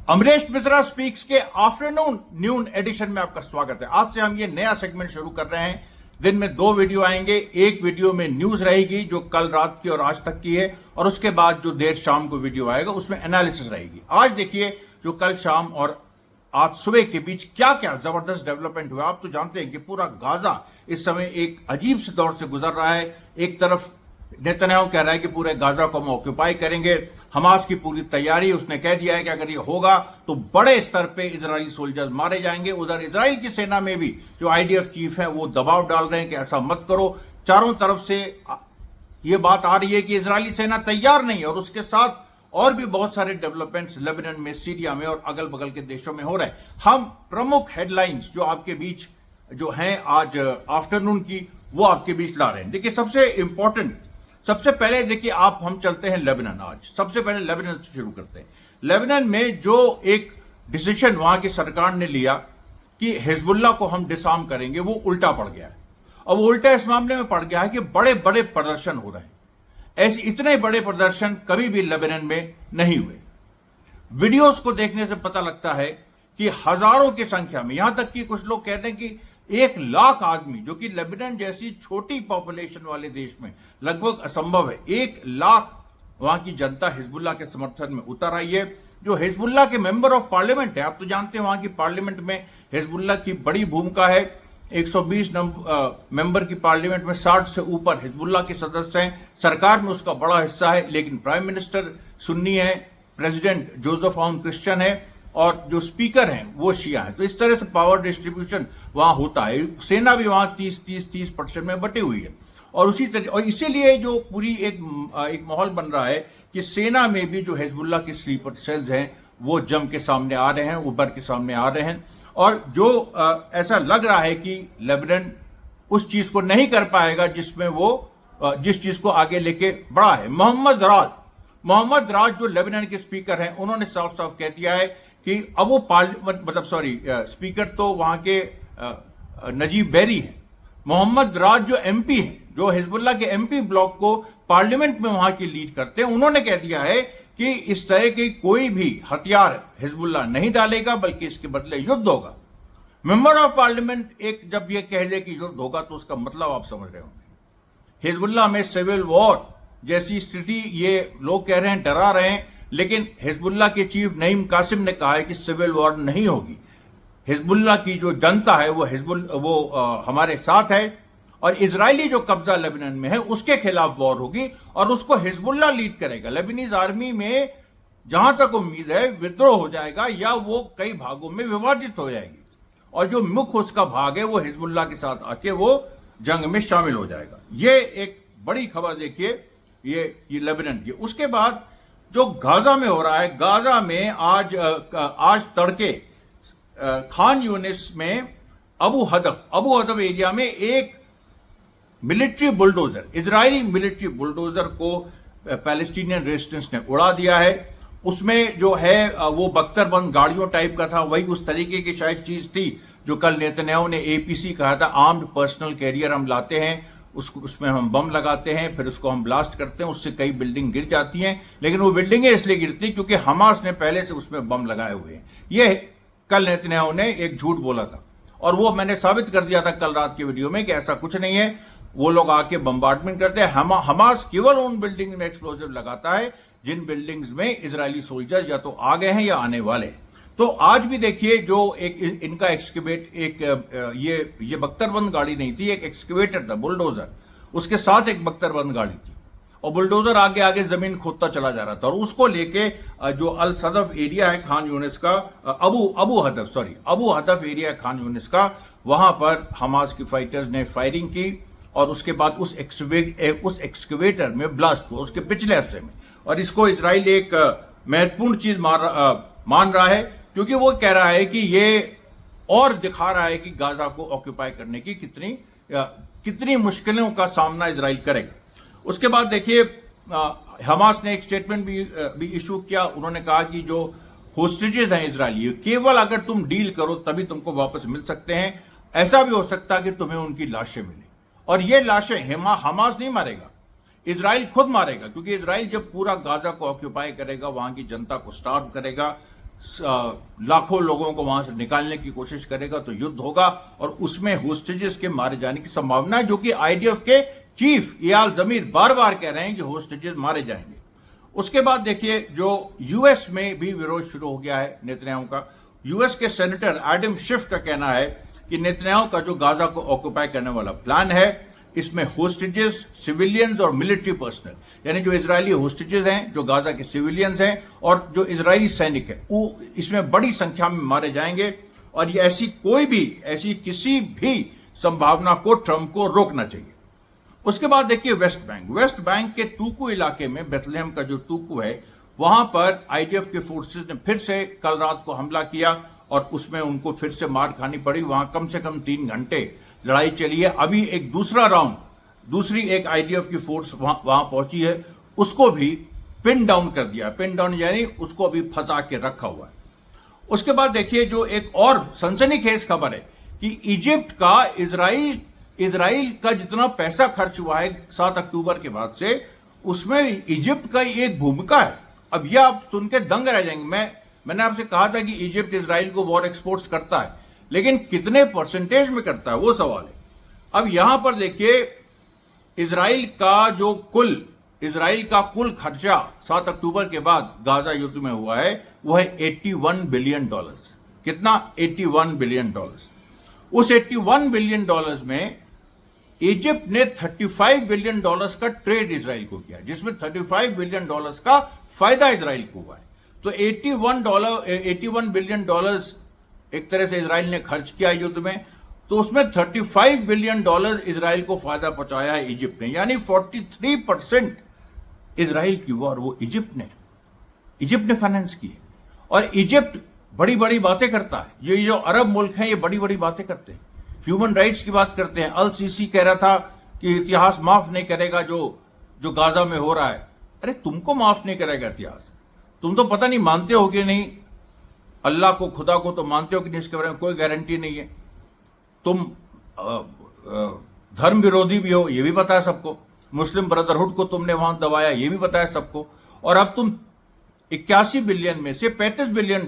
Amrish Mishra speaks के afternoon न्यून addition में आपका स्वागत है। आज से हम ये नया सेगमेंट शुरू कर रहे हैं। दिन में 2 वीडियो आएंगे। एक वीडियो में न्यूज रहेगी जो कल रात की और आज तक की है, और उसके बाद जो देर शाम को वीडियो आएगा उसमें एनालिसिस रहेगी। आज देखिए जो कल शाम और आज सुबह के बीच क्या क्या जबरदस्त डेवलपमेंट हुआ। आप तो जानते हैं कि पूरा गाजा इस समय एक अजीब से दौर से गुजर रहा है। एक तरफ नेतन्याहू कह रहा है कि पूरे गाजा को हम ऑक्यूपाई करेंगे, हमास की पूरी तैयारी, उसने कह दिया है कि अगर ये होगा तो बड़े स्तर पे इजरायली सोल्जर्स मारे जाएंगे। उधर इजराइल की सेना में भी जो आईडीएफ चीफ है वो दबाव डाल रहे हैं कि ऐसा मत करो। चारों तरफ से ये बात आ रही है कि इजरायली सेना तैयार नहीं है, और उसके साथ और भी बहुत सारे डेवलपमेंट्स लेबनान में, सीरिया में और अगल बगल के देशों में हो रहे हैं। हम प्रमुख हेडलाइंस जो आपके बीच जो हैं आज आफ्टरनून की, वो आपके बीच ला रहे हैं। देखिए सबसे इंपॉर्टेंट, सबसे पहले देखिए हम चलते हैं लेबनान। आज सबसे पहले लेबनान से शुरू करते हैं। लेबनान में जो एक डिसीजन वहां की सरकार ने लिया कि हिजबुल्लाह को हम डिसआर्म करेंगे, वो उल्टा पड़ गया है। अब उल्टा इस मामले में पड़ गया है कि बड़े बड़े प्रदर्शन हो रहे हैं। ऐसे इतने बड़े प्रदर्शन कभी भी लेबनान में नहीं हुए। वीडियोस को देखने से पता लगता है कि हजारों की संख्या में, यहां तक कि कुछ लोग कहते हैं कि 1 लाख आदमी, जो कि लेबनान जैसी छोटी पॉपुलेशन वाले देश में लगभग असंभव है, 1 लाख वहां की जनता हिजबुल्लाह के समर्थन में उतर आई है। जो हिजबुल्लाह के मेंबर ऑफ पार्लियामेंट है, आप तो जानते हैं वहां की पार्लियामेंट में हिजबुल्लाह की बड़ी भूमिका है। 120 मेंबर की पार्लियामेंट में 60 से ऊपर हिजबुल्लाह के सदस्य हैं। सरकार में उसका बड़ा हिस्सा है, लेकिन प्राइम मिनिस्टर सुन्नी है, प्रेसिडेंट जोसेफ आउन क्रिश्चियन है, और जो स्पीकर हैं वो शिया हैं। तो इस तरह से पावर डिस्ट्रीब्यूशन वहां होता है। सेना भी वहां 30% में बटी हुई है, और उसी तरह, और इसीलिए जो पूरी एक माहौल बन रहा है कि सेना में भी जो हिजबुल्लाह की स्लीपर सेल्स हैं वो जम के सामने आ रहे हैं, उभर के सामने आ रहे हैं। और जो ऐसा लग रहा है कि लेबनान उस चीज को नहीं कर पाएगा जिसमें वो जिस चीज को आगे लेके बढ़ा है। मोहम्मद राज जो लेबनान के स्पीकर हैं, उन्होंने साफ साफ कह दिया है कि अब वो स्पीकर तो वहां के नजीब बैरी हैं। मोहम्मद राज जो एमपी हैं, जो हिजबुल्लाह के एमपी ब्लॉक को पार्लियामेंट में वहां की लीड करते हैं, उन्होंने कह दिया है कि इस तरह के कोई भी हथियार हिजबुल्लाह नहीं डालेगा, बल्कि इसके बदले युद्ध होगा। मेंबर ऑफ पार्लियामेंट एक जब ये कह दे कि युद्ध होगा तो उसका मतलब आप समझ रहे होंगे। हिजबुल्लाह में सिविल वॉर जैसी स्थिति, ये लोग कह रहे हैं, डरा रहे हैं, लेकिन हिजबुल्लाह के चीफ नईम कासिम ने कहा है कि सिविल वॉर नहीं होगी। हिजबुल्लाह की जो जनता है वो हमारे साथ है, और इजरायली जो कब्जा लेबनान में है उसके खिलाफ वॉर होगी, और उसको हिजबुल्लाह लीड करेगा। लेबनीज आर्मी में जहां तक उम्मीद है विद्रोह हो जाएगा, या वो कई भागों में विभाजित हो जाएगी, और जो मुख्य उसका भाग है वो हिजबुल्लाह के साथ आके वो जंग में शामिल हो जाएगा। ये एक बड़ी खबर देखिए ये लेबनान की। उसके बाद जो गाजा में हो रहा है, गाजा में आज तड़के खान यूनिस में अबू हदफ एरिया में एक military bulldozer, Israeli military bulldozer को पैलेस्टीनियन रेजिस्टेंस ने उड़ा दिया है। उसमें जो है वो बख्तरबंद गाड़ियों टाइप का था, वही उस तरीके की शायद चीज थी जो कल नेतन्याहू ने एपीसी कहा था, आर्म्ड पर्सनल कैरियर हम लाते हैं, उसमें हम बम लगाते हैं, फिर उसको हम ब्लास्ट करते हैं, उससे कई बिल्डिंग गिर जाती हैं, लेकिन वो बिल्डिंगें इसलिए गिरती क्योंकि हमास ने पहले से उसमें बम लगाए हुए हैं। ये कल नेतन्याहू ने एक झूठ बोला था, और वो मैंने साबित कर दिया था कल रात की वीडियो में कि ऐसा कुछ नहीं है। वो लोग आके बम्बार्डमेंट करते हैं। हमास केवल उन बिल्डिंग में एक्सप्लोजिव लगाता है जिन बिल्डिंग्स में इजरायली सोल्जर्स या तो आ गए हैं या आने वाले हैं। तो आज भी देखिए जो एक इनका एक्सकेवेट, ये बख्तरबंद गाड़ी नहीं थी, एक एक्सकेवेटर था, बुलडोजर, उसके साथ एक बख्तरबंद गाड़ी थी, और बुलडोजर आगे आगे जमीन खोदता चला जा रहा था, और उसको लेके जो अल सदफ एरिया है खान यूनिस का, अबू हदफ एरिया है खान यूनिस का, वहां पर हमास की फाइटर्स ने फायरिंग की, और उसके बाद उस एक्सकेवेटर में ब्लास्ट हुआ उसके पिछले हिस्से में। और इसको इजराइल एक महत्वपूर्ण चीज मान रहा है, क्योंकि वो कह रहा है कि ये और दिखा रहा है कि गाजा को ऑक्यूपाई करने की कितनी मुश्किलों का सामना इजराइल करेगा। उसके बाद देखिए हमास ने एक स्टेटमेंट भी इशू किया। उन्होंने कहा कि जो होस्टेजेस हैं इजरायली, केवल अगर तुम डील करो तभी तुमको वापस मिल सकते हैं। ऐसा भी हो सकता है कि तुम्हें उनकी लाशें मिले, और ये लाशें हमास नहीं मारेगा, इजराइल खुद मारेगा, क्योंकि इजराइल जब पूरा गाजा को ऑक्यूपाई करेगा, वहां की जनता को स्टार्व करेगा, लाखों लोगों को वहां से निकालने की कोशिश करेगा तो युद्ध होगा और उसमें होस्टेजेस के मारे जाने की संभावना है, जो कि आईडीएफ के चीफ इयाल जमीर बार बार कह रहे हैं कि होस्टेजेस मारे जाएंगे। उसके बाद देखिए जो यूएस में भी विरोध शुरू हो गया है नेतन्याहू का। यूएस के सेनेटर एडम शिफ का कहना है कि नेतन्याहू का जो गाजा को ऑक्युपाई करने वाला प्लान है, इसमें होस्टेजेस, सिविलियंस और मिलिट्री पर्सनल, यानी जो इजरायली होस्टेजेस हैं, जो गाजा के सिविलियंस हैं और जो इजरायली सैनिक है, वो इसमें बड़ी संख्या में मारे जाएंगे। और ये ऐसी किसी भी संभावना को ट्रंप को रोकना चाहिए। उसके बाद देखिए वेस्ट बैंक के तूकू इलाके में, बेथलेहम का जो तूकू है, वहां पर आईडीएफ के फोर्सेस ने फिर से कल रात को हमला किया और उसमें उनको फिर से मार खानी पड़ी। वहां कम से कम 3 घंटे लड़ाई चली है। अभी एक दूसरा राउंड, दूसरी एक आईडीएफ की फोर्स वहां पहुंची है, उसको भी पिन डाउन कर दिया। पिन डाउन यानी उसको अभी फंसा के रखा हुआ है। उसके बाद देखिए जो एक और सनसनीखेज खबर है कि इजिप्ट का इजराइल का जितना पैसा खर्च हुआ है 7 अक्टूबर के बाद से, उसमें इजिप्ट का एक भूमिका है। अब यह आप सुन के दंग रह जाएंगे। मैंने आपसे कहा था कि इजिप्ट इजराइल को वॉर एक्सपोर्ट्स करता है, लेकिन कितने परसेंटेज में करता है वो सवाल है। अब यहां पर देखिए इजराइल का कुल खर्चा 7 अक्टूबर के बाद गाजा युद्ध में हुआ है, वो है $81 बिलियन। कितना? $81 बिलियन। उस $81 बिलियन में इजिप्ट ने $35 बिलियन का ट्रेड इजराइल को किया, जिसमें $35 बिलियन का फायदा इजराइल को हुआ है। तो $81 बिलियन एक तरह से इजराइल ने खर्च किया युद्ध में, तो उसमें $35 बिलियन इजराइल को फायदा पहुंचाया है इजिप्ट ने, यानी 43% इजराइल की वॉर वो इजिप्ट ने फाइनेंस की है। और इजिप्ट बड़ी बड़ी बातें करता है। ये जो अरब मुल्क हैं, ये बड़ी बड़ी बातें करते हैं, ह्यूमन राइट्स की बात करते हैं। अल सीसी कह रहा था कि इतिहास माफ नहीं करेगा जो गाजा में हो रहा है। अरे तुमको माफ नहीं करेगा इतिहास, तुम तो पता नहीं मानते हो कि नहीं अल्लाह को, खुदा को तो मानते हो कि नहीं, इसके बारे में कोई गारंटी नहीं है। तुम धर्म विरोधी भी हो, ये भी पता है सबको। मुस्लिम ब्रदरहुड को तुमने वहां दबाया, ये भी पता है सबको। और अब तुम 81 बिलियन में से $35 बिलियन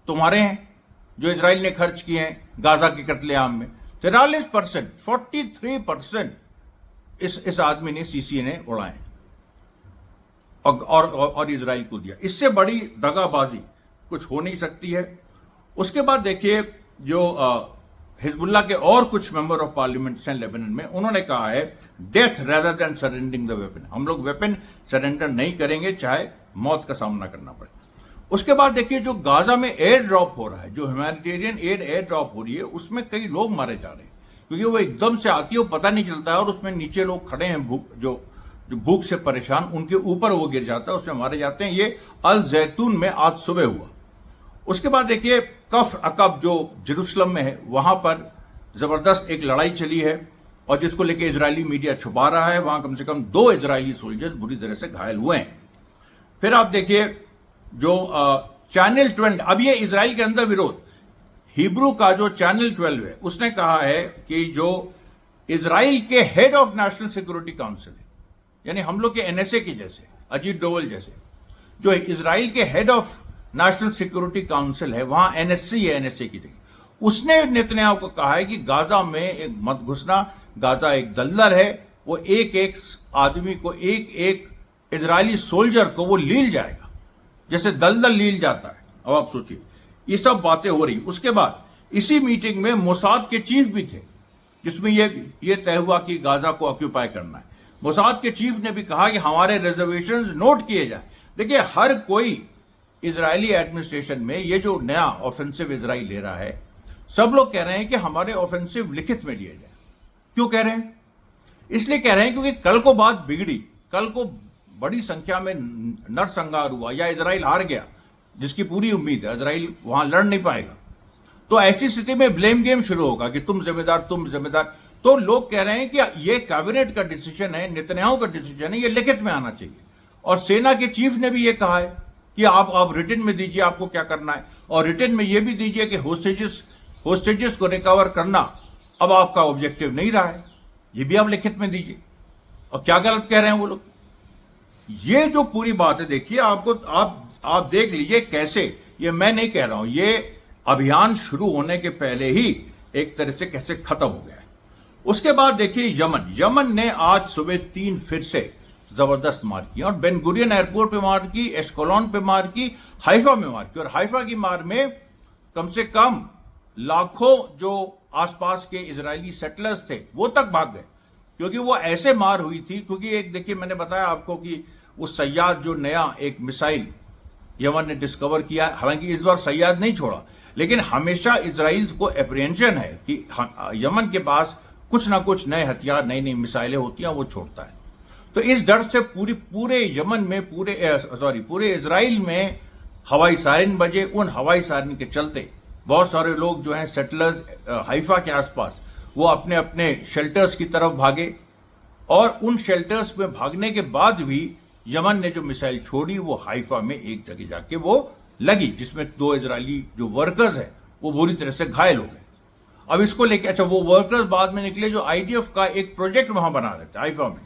तुम्हारे हैं जो इजराइल ने खर्च किए हैं गाजा के कत्लेआम में। 43% इस आदमी ने, सीसी ने उड़ाए और इजराइल को दिया। इससे बड़ी दगाबाजी कुछ हो नहीं सकती है। उसके बाद देखिए जो हिजबुल्लाह के और कुछ मेंबर ऑफ पार्लियामेंट हैं लेबनान में, उन्होंने कहा है death rather than surrendering the weapon. हम लोग वेपन सरेंडर नहीं करेंगे चाहे मौत का सामना करना पड़े। उसके बाद देखिए जो गाजा में एयर ड्रॉप हो रहा है, जो ह्यूमैनिटेरियन एयर ड्रॉप हो रही है, उसमें कई लोग मारे जा रहे हैं, क्योंकि वो एकदम से आती है, वो पता नहीं चलता है, और उसमें नीचे लोग खड़े हैं जो भूख से परेशान, उनके ऊपर वो गिर जाता है, उसमें मारे जाते हैं। ये अल जैतून में आज सुबह हुआ। उसके बाद देखिए कफ्र अकब जो जेरूसलम में है, वहां पर जबरदस्त एक लड़ाई चली है और जिसको लेकर इजरायली मीडिया छुपा रहा है। वहां कम से कम 2 इजरायली सोल्जर्स बुरी तरह से घायल हुए हैं। फिर आप देखिए जो चैनल 12, अब ये इजराइल के अंदर विरोध, हिब्रू का जो चैनल 12 है, उसने कहा है कि जो इजराइल के head of national security council है, यानी हम लोग के एनएसए के जैसे, अजीत डोवल जैसे, जो इजराइल के head of national security council है, वहां एनएससी है, एनएसए की जगह, उसने नेतन्याहू को कहा है कि गाजा में एक मत घुसना, गाजा एक दलदल है, वो एक आदमी को, एक इजरायली सोल्जर को वो लील जाएगा जैसे दलदल लील जाता है। अब आप सोचिए, ये सब बातें हो रही। उसके बाद इसी मीटिंग में मोसाद के चीफ भी थे, जिसमें ये तय हुआ कि गाजा को ऑक्यूपाई करना है। मोसाद के चीफ ने भी कहा कि हमारे रिजर्वेशंस नोट किए जाए। देखिए हर कोई इजरायली एडमिनिस्ट्रेशन में ये जो नया ऑफेंसिव इजराइल ले रहा है, सब लोग कह रहे हैं कि हमारे ऑफेंसिव लिखित में लिए जाए। क्यों कह रहे हैं? इसलिए कह रहे हैं क्योंकि कल को बात बिगड़ी, कल को बड़ी संख्या में नरसंहार हुआ या इजराइल हार गया, जिसकी पूरी उम्मीद है, इजराइल वहां लड़ नहीं पाएगा, तो ऐसी स्थिति में ब्लेम गेम शुरू होगा कि तुम जिम्मेदार। तो लोग कह रहे हैं कि ये कैबिनेट का डिसीजन है, नेतन्याहू का डिसीजन है, ये लिखित में आना चाहिए। और सेना के चीफ ने भी ये कहा है कि आप रिटर्न में दीजिए आपको क्या करना है, और रिटर्न में ये भी दीजिए कि होस्टेजेस को रिकवर करना अब आपका ऑब्जेक्टिव नहीं रहा है, ये भी आप लिखित में दीजिए। और क्या गलत कह रहे हैं वो लोग? ये जो पूरी बात है, देखिए आप देख लीजिए कैसे ये मैं नहीं कह रहा हूं, ये अभियान शुरू होने के पहले ही एक तरह से कैसे खत्म हो गया है। उसके बाद देखिए यमन ने आज सुबह 3 फिर से जबरदस्त मार की, और बेन गुरियन एयरपोर्ट पे मार की, एशकोलोन पे मार की, हाइफा में मार की। और हाइफा की मार में कम से कम लाखों जो आसपास के इजरायली सेटलर्स थे वो तक भाग गए, क्योंकि वो ऐसे मार हुई थी। क्योंकि एक देखिए, मैंने बताया आपको कि वो सैयाद जो नया एक मिसाइल यमन ने डिस्कवर किया, हालांकि इस बार सैयाद नहीं छोड़ा, लेकिन हमेशा इजराइल को एप्रीहेंशन है कि यमन के पास कुछ ना कुछ नए हथियार, नई नई मिसाइलें होती हैं, वो छोड़ता है। तो इस डर से पूरे यमन में, पूरे इजराइल में हवाई सायरन बजे। उन हवाई सायरन के चलते बहुत सारे लोग जो हैं सेटलर्स हाइफा के आसपास, वो अपने अपने शेल्टर्स की तरफ भागे, और उन शेल्टर्स में भागने के बाद भी यमन ने जो मिसाइल छोड़ी वो हाइफा में एक जगह जाके वो लगी, जिसमें 2 इजरायली जो वर्कर्स हैं वो बुरी तरह से घायल हो गए। अब इसको लेके, अच्छा, वो वर्कर्स बाद में निकले जो आईडीएफ का एक प्रोजेक्ट वहां बना रहे थे हाइफा में।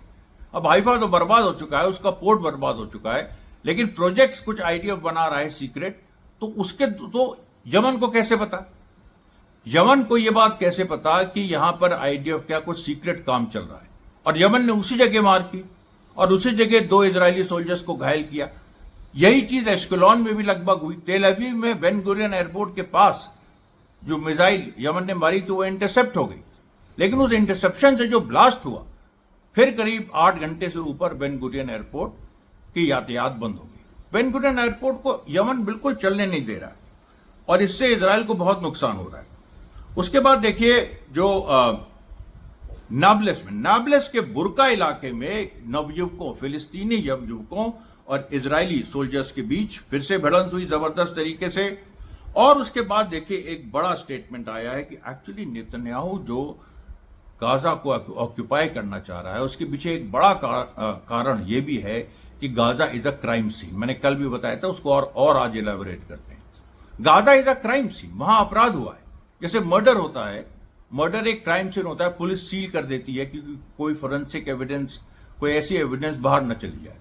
अब हाइफा तो बर्बाद हो चुका है, उसका पोर्ट बर्बाद हो चुका है, लेकिन प्रोजेक्ट्स कुछ आईडीएफ बना रहा है सीक्रेट। तो उसके तो यमन को कैसे पता, यमन को यह बात कैसे पता कि यहां पर आईडीएफ का कुछ सीक्रेट काम चल रहा है? और यमन ने उसी जगह मार की और उसी जगह 2 इजरायली सोल्जर्स को घायल किया। यही चीज एशकेलोन में भी लगभग हुई। तेल अवीव में बेन गुरियन एयरपोर्ट के पास जो मिसाइल यमन ने मारी थी वो इंटरसेप्ट हो गई, लेकिन उस इंटरसेप्शन से जो ब्लास्ट हुआ, फिर करीब 8 घंटे से ऊपर बेन गुरियन एयरपोर्ट की यातायात बंद हो गई। बेन गुरियन एयरपोर्ट को यमन बिल्कुल चलने नहीं दे रहा है, और इससे इजराइल को बहुत नुकसान हो रहा है। उसके बाद देखिए जो नाब्लस के बुरका इलाके में नवयुवकों, फिलिस्तीनी नवयुवकों और इजरायली सोल्जर्स के बीच फिर से भिड़ंत हुई जबरदस्त तरीके से। और उसके बाद देखिए एक बड़ा स्टेटमेंट आया है कि एक्चुअली नेतन्याहू जो गाजा को ऑक्यूपाई करना चाह रहा है, उसके पीछे एक बड़ा कारण यह भी है कि Gaza is a crime scene. मैंने कल भी बताया था, उसको और आज इलेबोरेट करते हैं। Gaza is a crime scene, वहां अपराध हुआ है। जैसे मर्डर होता है, मर्डर एक क्राइम सीन होता है, पुलिस सील कर देती है क्योंकि कोई फोरेंसिक एविडेंस, कोई ऐसी एविडेंस बाहर न चली जाए।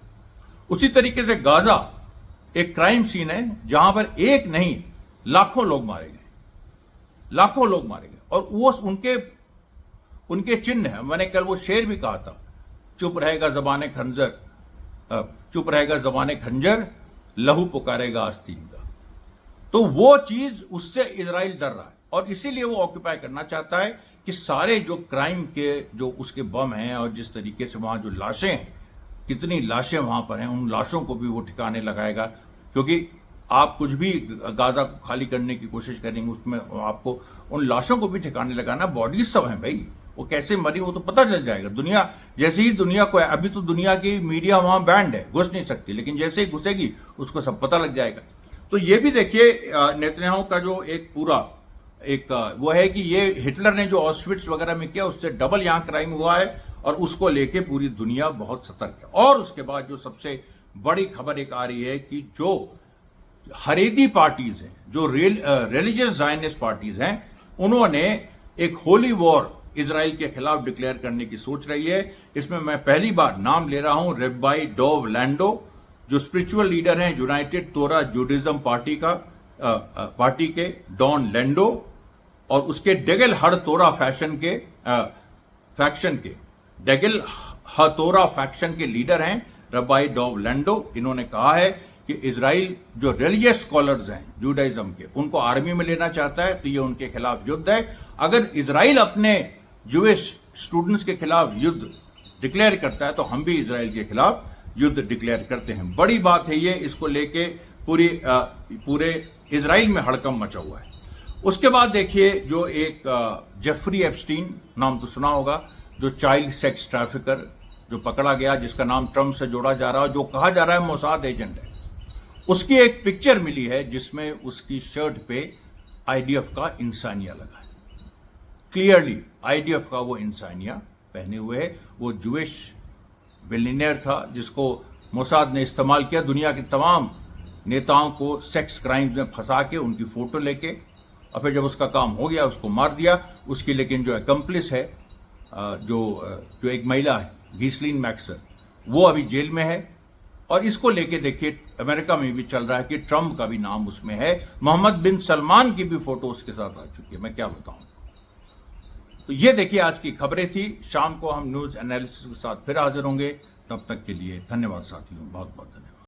उसी तरीके से गाजा एक क्राइम सीन है जहां पर एक नहीं लाखों लोग मारे गए, लाखों लोग मारे गए। और वो उनके चिन्ह है। मैंने कल वो शेर भी कहा था, चुप रहेगा जबाने खंजर, चुप रहेगा जबाने खंजर, लहू पुकारेगा आस्तीन का। तो वो चीज, उससे इजराइल डर रहा है और इसीलिए वो ऑक्यूपाई करना चाहता है कि सारे जो क्राइम के जो उसके बम हैं और जिस तरीके से वहां जो लाशें हैं, कितनी लाशें वहां पर हैं, उन लाशों को भी वो ठिकाने लगाएगा। क्योंकि आप कुछ भी गाजा को खाली करने की कोशिश करेंगे, उसमें आपको उन लाशों को भी ठिकाने लगाना। बॉडीज सब हैं भाई, वो कैसे मरी वो तो पता चल जाएगा। दुनिया जैसे ही दुनिया को, अभी तो दुनिया की मीडिया वहां बैंड है, घुस नहीं सकती, लेकिन जैसे ही घुसेगी उसको सब पता लग जाएगा। तो ये भी देखिए नेतन्याहू का जो एक पूरा वो है कि ये हिटलर ने जो ऑस्विट्स वगैरह में किया उससे डबल यहां क्राइम हुआ है, और उसको लेके पूरी दुनिया बहुत सतर्क है। और उसके बाद जो सबसे बड़ी खबर एक आ रही है कि जो हरेदी पार्टीज हैं, जो रिलीजियस जायनिस्ट पार्टीज हैं, उन्होंने एक होली वॉर इजराइल के खिलाफ डिक्लेयर करने की सोच रही है। इसमें मैं पहली बार नाम ले रहा हूं रेब्बाई डोव लैंडो, जो स्पिरिचुअल लीडर हैं यूनाइटेड तोरा जुडिज्म पार्टी के डॉन लैंडो, और उसके डेगल हर तोरा डेगल हतोरा फैक्शन के लीडर हैं रब्बाई डोव लैंडो। इन्होंने कहा है कि इजराइल जो रिलीजियस स्कॉलर्स हैं जूडाइज्म के, उनको आर्मी में लेना चाहता है, तो ये उनके खिलाफ युद्ध है। अगर इजराइल अपने जूइश स्टूडेंट्स के खिलाफ युद्ध डिक्लेयर करता है तो हम भी इजराइल के खिलाफ युद्ध डिक्लेयर करते हैं। बड़ी बात है ये, इसको लेके पूरे इजराइल में हड़कंप मचा हुआ है। उसके बाद देखिए जो एक जेफरी एप्स्टीन, नाम तो सुना होगा, जो चाइल्ड सेक्स ट्रैफिकर जो पकड़ा गया, जिसका नाम ट्रंप से जोड़ा जा रहा है, जो कहा जा रहा है मोसाद एजेंट है, उसकी एक पिक्चर मिली है जिसमें उसकी शर्ट पे आईडीएफ का इंसानिया लगा है। क्लियरली आईडीएफ का वो इंसानिया पहने हुए है। वो जूइश बिलियनियर था जिसको मोसाद ने इस्तेमाल किया दुनिया के तमाम नेताओं को सेक्स क्राइम्स में फंसा के, उनकी फोटो लेके, और फिर जब उसका काम हो गया उसको मार दिया। उसकी लेकिन जो एकम्प्लिस है, जो एक महिला है, घिसलीन मैक्सर, वो अभी जेल में है। और इसको लेके देखिए अमेरिका में भी चल रहा है कि ट्रंप का भी नाम उसमें है, मोहम्मद बिन सलमान की भी फोटो उसके साथ आ चुकी है। मैं क्या बताऊं। तो ये देखिए आज की खबरें थी। शाम को हम न्यूज एनालिसिस के साथ फिर हाजिर होंगे। तब तक के लिए धन्यवाद साथियों, बहुत बहुत धन्यवाद।